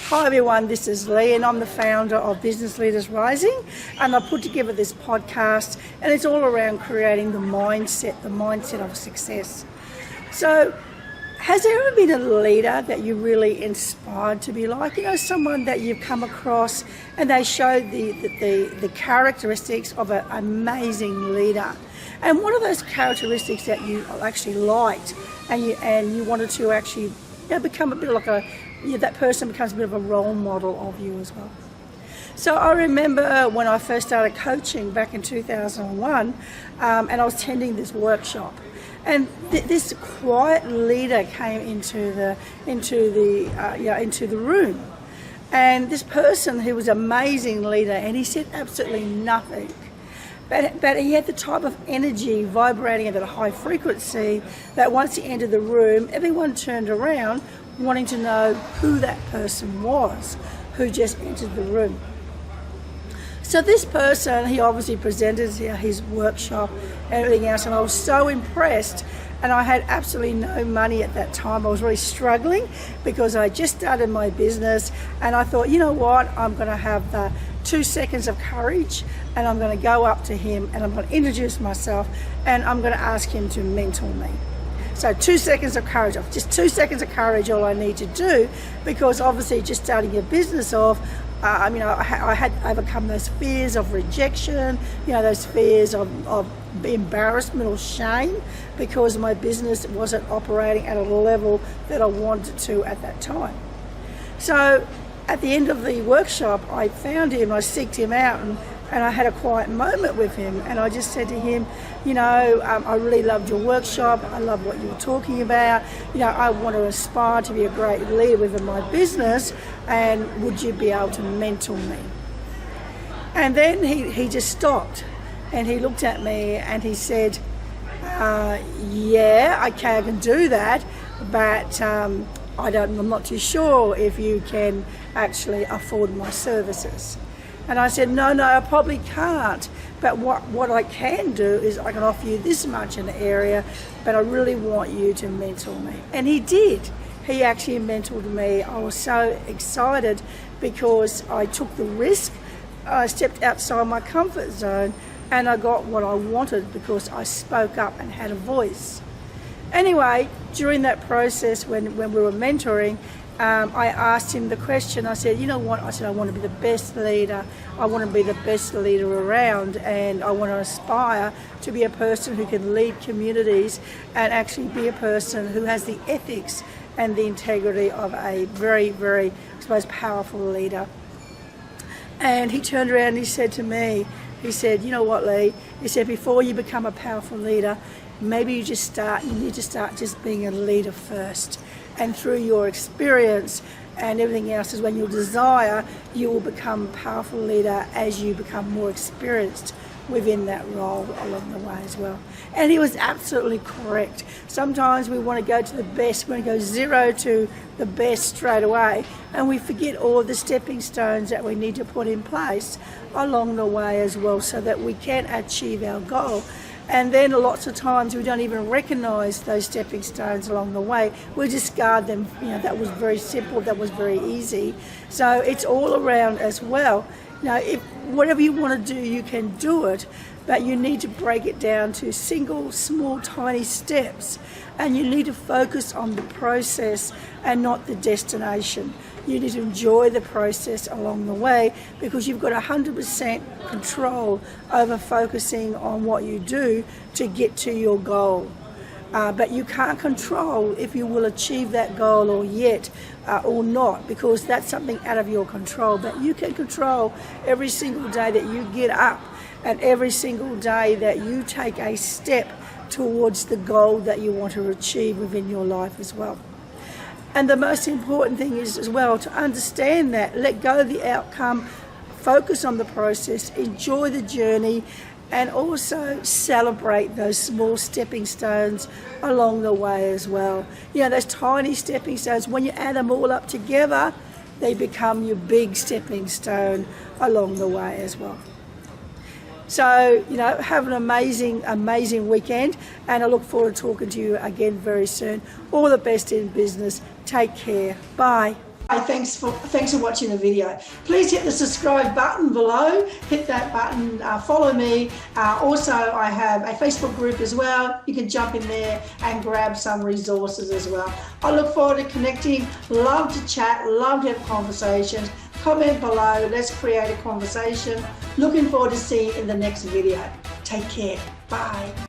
Hi everyone, this is Lee and I'm the founder of Business Leaders Rising, and I put together this podcast and it's all around creating the mindset of success. So has there ever been a leader that you really inspired to be like? You know, someone that you've come across and they show the characteristics of an amazing leader. And what are those characteristics that you actually liked and you wanted to actually become a bit like that person becomes a bit of a role model of you as well. So I remember when I first started coaching back in 2001, and I was attending this workshop, and this quiet leader came into the room, and this person who was an amazing leader, and he said absolutely nothing. But he had the type of energy vibrating at a high frequency that once he entered the room, everyone turned around wanting to know who that person was who just entered the room. So this person, he obviously presented his workshop and everything else, and I was so impressed. And I had absolutely no money at that time. I was really struggling because I just started my business, and I thought, you know what, I'm going to have the 2 seconds of courage, and I'm going to go up to him and I'm going to introduce myself and I'm going to ask him to mentor me. So 2 seconds of courage, just 2 seconds of courage, all I need to do, because obviously just starting your business off, I had overcome those fears of rejection, those fears of embarrassment or shame, because my business wasn't operating at a level that I wanted to at that time. So at the end of the workshop, I found him, I seeked him out, and I had a quiet moment with him, and I just said to him, I really loved your workshop, I love what you were talking about, I want to aspire to be a great leader within my business, and would you be able to mentor me? And then he just stopped, and he looked at me and he said, yeah, okay, I can do that, but I'm not too sure if you can actually afford my services. And I said, no, I probably can't. But what I can do is I can offer you this much in the area, but I really want you to mentor me. And he did. He actually mentored me. I was so excited because I took the risk. I stepped outside my comfort zone and I got what I wanted because I spoke up and had a voice. Anyway, during that process when we were mentoring, I asked him the question. I said, you know what? I said, I want to be the best leader. I want to be the best leader around, and I want to aspire to be a person who can lead communities and actually be a person who has the ethics and the integrity of a very, very, I suppose, powerful leader. And he turned around and he said to me, he said, you know what, Lee? He said, before you become a powerful leader, maybe you need to start just being a leader first. And through your experience and everything else is when you'll desire, you will become a powerful leader as you become more experienced within that role along the way as well. And he was absolutely correct. Sometimes we want to go to the best, we want to go zero to the best straight away, and we forget all the stepping stones that we need to put in place along the way as well so that we can achieve our goal. And then lots of times we don't even recognise those stepping stones along the way. We discard them. That was very simple, that was very easy. So it's all around as well. If whatever you want to do, you can do it, but you need to break it down to single, small, tiny steps. And you need to focus on the process and not the destination. You need to enjoy the process along the way because you've got 100% control over focusing on what you do to get to your goal. But you can't control if you will achieve that goal or not, because that's something out of your control. But you can control every single day that you get up and every single day that you take a step towards the goal that you want to achieve within your life as well. And the most important thing is as well to understand that, let go of the outcome, focus on the process, enjoy the journey, and also celebrate those small stepping stones along the way as well. Those tiny stepping stones, when you add them all up together, they become your big stepping stone along the way as well. So, have an amazing weekend, and I look forward to talking to you again very soon. All the best in business. Take care. Bye. Hi, thanks for watching the video. Please hit the subscribe button below. Hit that button, follow me. Also, I have a Facebook group as well. You can jump in there and grab some resources as well. I look forward to connecting. Love to chat, love to have conversations. Comment below. Let's create a conversation. Looking forward to seeing you in the next video. Take care. Bye.